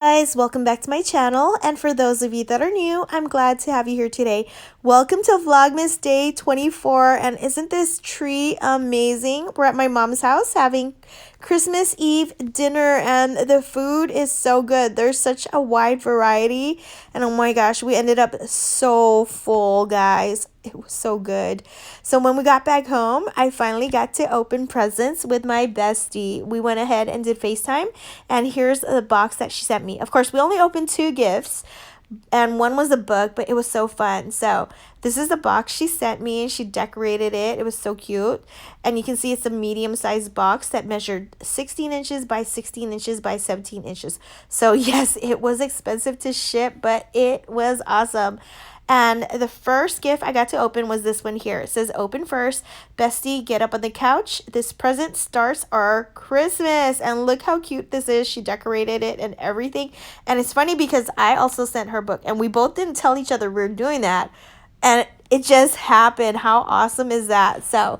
Guys, welcome back to my channel, and for those of you that are new, I'm glad to have you here today. Welcome to Vlogmas Day 24, and isn't this tree amazing? We're at my mom's house having Christmas Eve dinner, and the food is so good. There's such a wide variety, and oh my gosh, we ended up so full, guys. It was so good. So when we got back home, I finally got to open presents with my bestie. We went ahead and did FaceTime, and here's the box that she sent me. Of course, we only opened 2 gifts, and one was a book, but it was so fun. So this is the box she sent me, and she decorated it. It was so cute, and you can see it's a medium-sized box that measured 16 inches by 16 inches by 17 inches. So yes, it was expensive to ship, but it was awesome. And the first gift I got to open was this one here. It says, "Open first. Bestie, get up on the couch. This present starts our Christmas." And look how cute this is. She decorated it and everything. And it's funny because I also sent her book. And we both didn't tell each other we were doing that. And it just happened. How awesome is that? So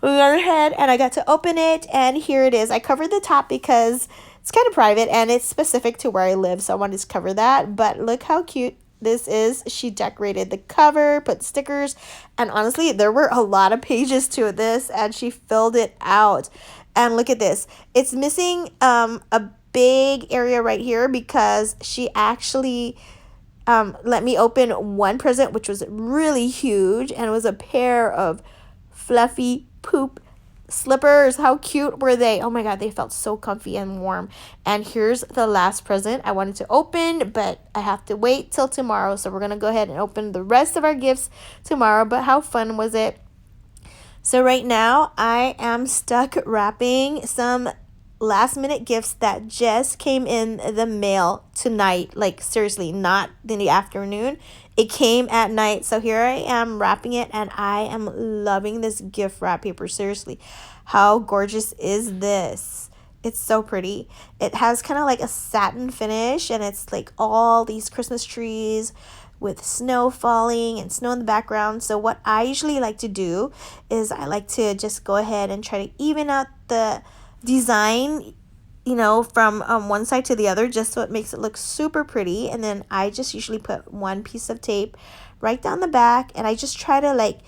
we went ahead and I got to open it. And here it is. I covered the top because it's kind of private and it's specific to where I live. So I wanted to cover that. But look how cute this is. She decorated the cover, put stickers, and honestly, there were a lot of pages to this, and she filled it out. And look at this. It's missing a big area right here because she actually let me open one present, which was really huge, and it was a pair of fluffy poop slippers. How cute were they? Oh my god, they felt so comfy and warm. And here's the last present I wanted to open, but I have to wait till tomorrow, so we're gonna go ahead and open the rest of our gifts tomorrow. But how fun was it? So right now I am stuck wrapping some last minute gifts that just came in the mail tonight. Like seriously, not in the afternoon. It came at night. So here I am wrapping it, and I am loving this gift wrap paper. Seriously, how gorgeous is this? It's so pretty. It has kind of like a satin finish, and it's like all these Christmas trees with snow falling and snow in the background. So what I usually like to do is I like to just go ahead and try to even out the design, you know, from one side to the other, just so it makes it look super pretty. And then I just usually put one piece of tape right down the back, and I just try to like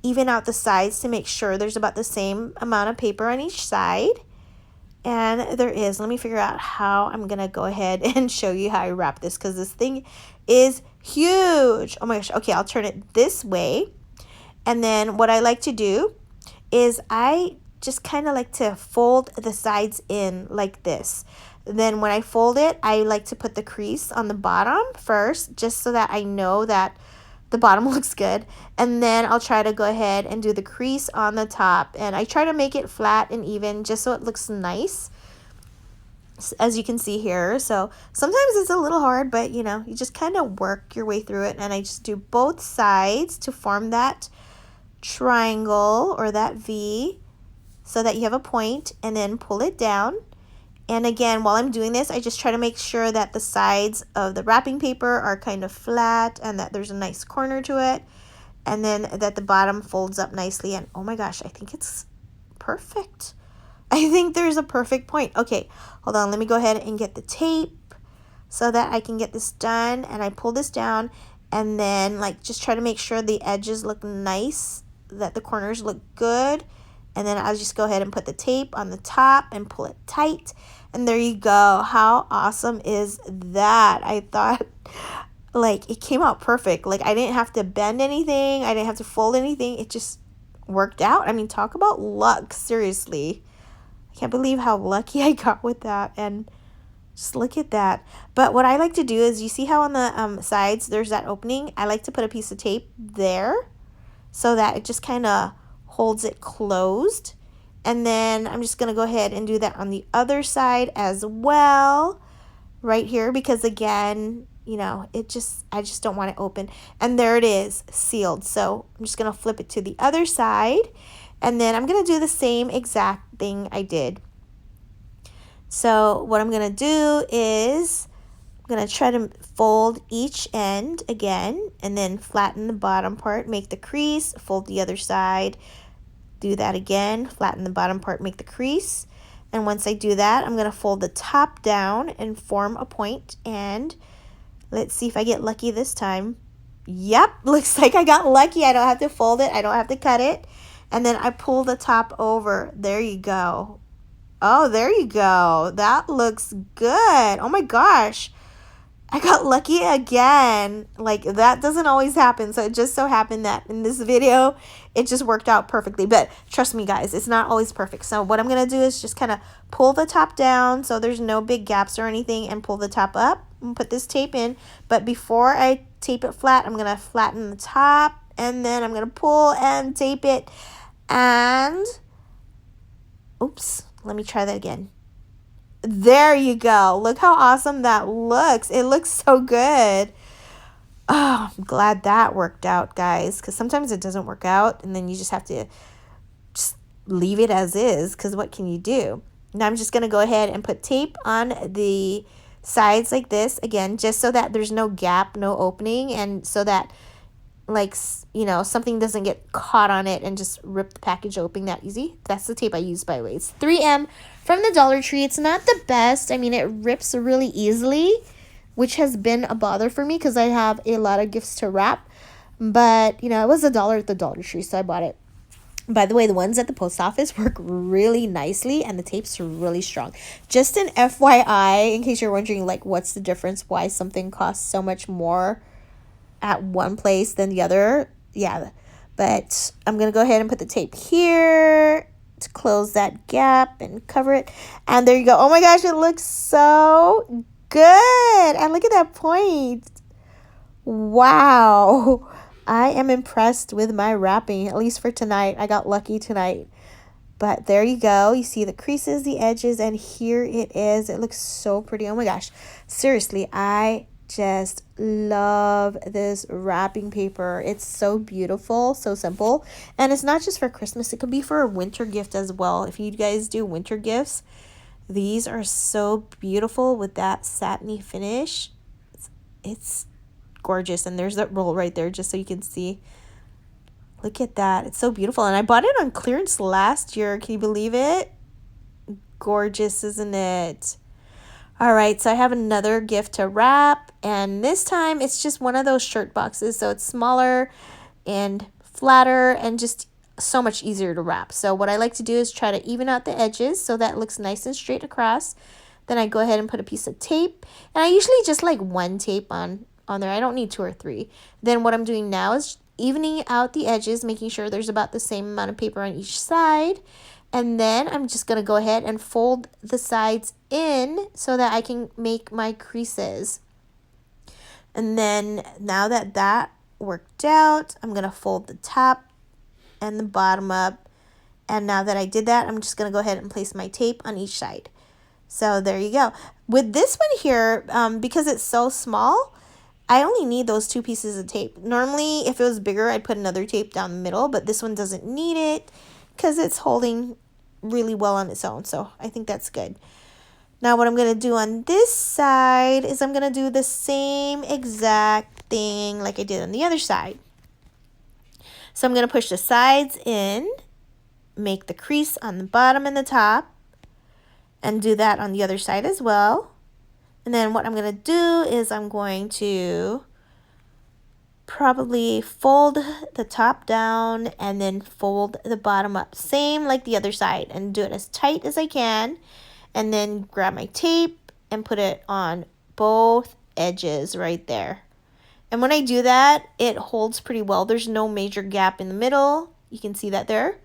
even out the sides to make sure there's about the same amount of paper on each side. And there is. Let me figure out how I'm gonna go ahead and show you how I wrap this, because this thing is huge. Oh my gosh. Okay, I'll turn it this way. And then what I like to do is I just kind of like to fold the sides in like this. Then when I fold it, I like to put the crease on the bottom first, just so that I know that the bottom looks good. And then I'll try to go ahead and do the crease on the top. And I try to make it flat and even just so it looks nice, as you can see here. So sometimes it's a little hard, but you know, you just kind of work your way through it. And I just do both sides to form that triangle or that V, so that you have a point, and then pull it down. And again, while I'm doing this, I just try to make sure that the sides of the wrapping paper are kind of flat and that there's a nice corner to it, and then that the bottom folds up nicely. And oh my gosh, I think it's perfect. I think there's a perfect point. Okay, hold on, let me go ahead and get the tape so that I can get this done. And I pull this down, and then like just try to make sure the edges look nice, that the corners look good. And then I'll just go ahead and put the tape on the top and pull it tight. And there you go. How awesome is that? I thought like it came out perfect. Like I didn't have to bend anything. I didn't have to fold anything. It just worked out. I mean, talk about luck. Seriously. I can't believe how lucky I got with that. And just look at that. But what I like to do is, you see how on the sides there's that opening? I like to put a piece of tape there so that it just kind of holds it closed. And then I'm just going to go ahead and do that on the other side as well, right here, because again, you know, I just don't want it open. And there it is, sealed. So I'm just going to flip it to the other side, and then I'm going to do the same exact thing I did. So what I'm going to do is I'm going to try to fold each end again, and then flatten the bottom part, make the crease, fold the other side, do that again, flatten the bottom part, make the crease, And once I do that, I'm going to fold the top down and form a point. And let's see if I get lucky this time. Yep, looks like I got lucky. I don't have to fold it. I don't have to cut it. And then I pull the top over. There you go. Oh, there you go. That looks good. Oh my gosh. I got lucky again. Like, that doesn't always happen. So it just so happened that in this video, it just worked out perfectly. But trust me, guys, it's not always perfect. So what I'm going to do is just kind of pull the top down so there's no big gaps or anything, and pull the top up and put this tape in. But before I tape it flat, I'm going to flatten the top, and then I'm going to pull and tape it. And, oops, let me try that again. There you go. Look how awesome that looks. It looks so good. Oh, I'm glad that worked out, guys, because sometimes it doesn't work out, and then you just have to just leave it as is, because what can you do? Now I'm just going to go ahead and put tape on the sides like this, again, just so that there's no gap, no opening, and so that, like, you know, something doesn't get caught on it and just rip the package open that easy. That's the tape I use, by the way. It's 3M from the Dollar Tree. It's not the best. I mean, it rips really easily, which has been a bother for me because I have a lot of gifts to wrap. But, you know, it was $1 at the Dollar Tree, so I bought it. By the way, the ones at the post office work really nicely, and the tape's really strong. Just an FYI, in case you're wondering, like, what's the difference, why something costs so much more at one place than the other. Yeah, but I'm going to go ahead and put the tape here to close that gap and cover it. And there you go. Oh my gosh, it looks so good. And look at that point. Wow. I am impressed with my wrapping, at least for tonight. I got lucky tonight. But there you go. You see the creases, the edges, and here it is. It looks so pretty. Oh my gosh. Seriously, I just love this wrapping paper. It's so beautiful, so simple, and it's not just for Christmas. It could be for a winter gift as well. If you guys do winter gifts, these are so beautiful with that satiny finish. It's gorgeous. And there's that roll right there, just so you can see. Look at that. It's so beautiful, and I bought it on clearance last year. Can you believe it? Gorgeous, isn't it? All right, so I have another gift to wrap, and this time it's just one of those shirt boxes, so it's smaller and flatter and just so much easier to wrap. So what I like to do is try to even out the edges so that it looks nice and straight across. Then I go ahead and put a piece of tape, and I usually just like one tape on there. I don't need 2 or 3. Then what I'm doing now is evening out the edges, making sure there's about the same amount of paper on each side. And then I'm just going to go ahead and fold the sides in so that I can make my creases. And then now that that worked out, I'm going to fold the top and the bottom up. And now that I did that, I'm just going to go ahead and place my tape on each side. So there you go. With this one here, because it's so small, I only need those 2 pieces of tape. Normally, if it was bigger, I'd put another tape down the middle, but this one doesn't need it because it's holding really well on its own. So I think that's good. Now what I'm going to do on this side is I'm going to do the same exact thing like I did on the other side. So I'm going to push the sides in, make the crease on the bottom and the top, and do that on the other side as well. And then what I'm going to do is I'm going to probably fold the top down and then fold the bottom up, same like the other side, and do it as tight as I can, and then grab my tape and put it on both edges right there. And when I do that, it holds pretty well. There's no major gap in the middle. You can see that there.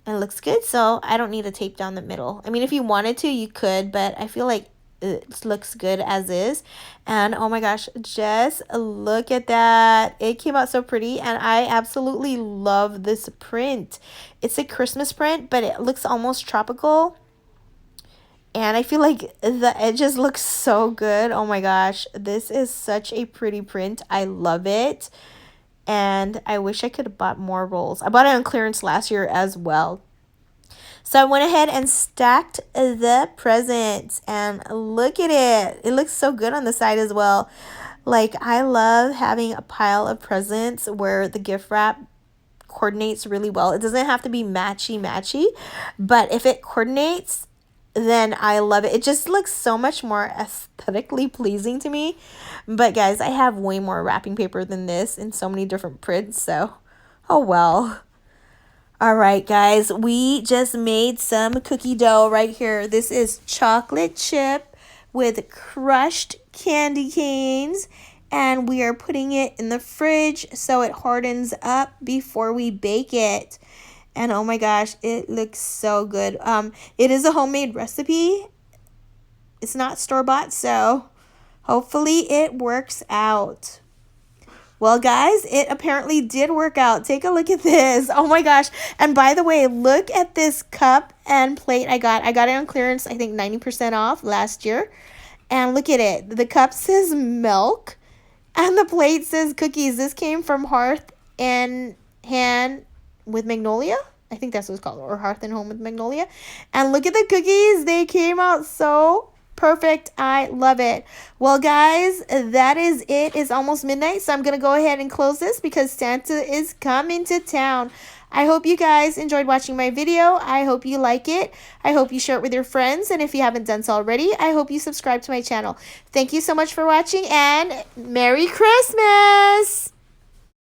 And it looks good, so I don't need a tape down the middle. I mean, if you wanted to, you could, but I feel like it looks good as is. And oh my gosh, just look at that. It came out so pretty, and I absolutely love this print. It's a Christmas print, but it looks almost tropical, and I feel like the edges look so good. Oh my gosh, this is such a pretty print. I love it, and I wish I could have bought more rolls. I bought it on clearance last year as well. So I went ahead and stacked the presents, and look at it. It looks so good on the side as well. Like, I love having a pile of presents where the gift wrap coordinates really well. It doesn't have to be matchy, but if it coordinates, then I love it. It just looks so much more aesthetically pleasing to me. But guys, I have way more wrapping paper than this in so many different prints, so oh well. All right, guys, we just made some cookie dough right here. This is chocolate chip with crushed candy canes, and we are putting it in the fridge so it hardens up before we bake it. And oh my gosh, it looks so good. It is a homemade recipe. It's not store-bought, so hopefully it works out. Well, guys, it apparently did work out. Take a look at this. Oh my gosh. And by the way, look at this cup and plate I got. I got it on clearance, I think 90% off last year. And look at it. The cup says milk and the plate says cookies. This came from Hearth and Hand with Magnolia. I think that's what it's called, or Hearth and Home with Magnolia. And look at the cookies. They came out so perfect. I love it. Well, guys, that is it. It's almost midnight, so I'm going to go ahead and close this because Santa is coming to town. I hope you guys enjoyed watching my video. I hope you like it. I hope you share it with your friends. And if you haven't done so already, I hope you subscribe to my channel. Thank you so much for watching, and Merry Christmas!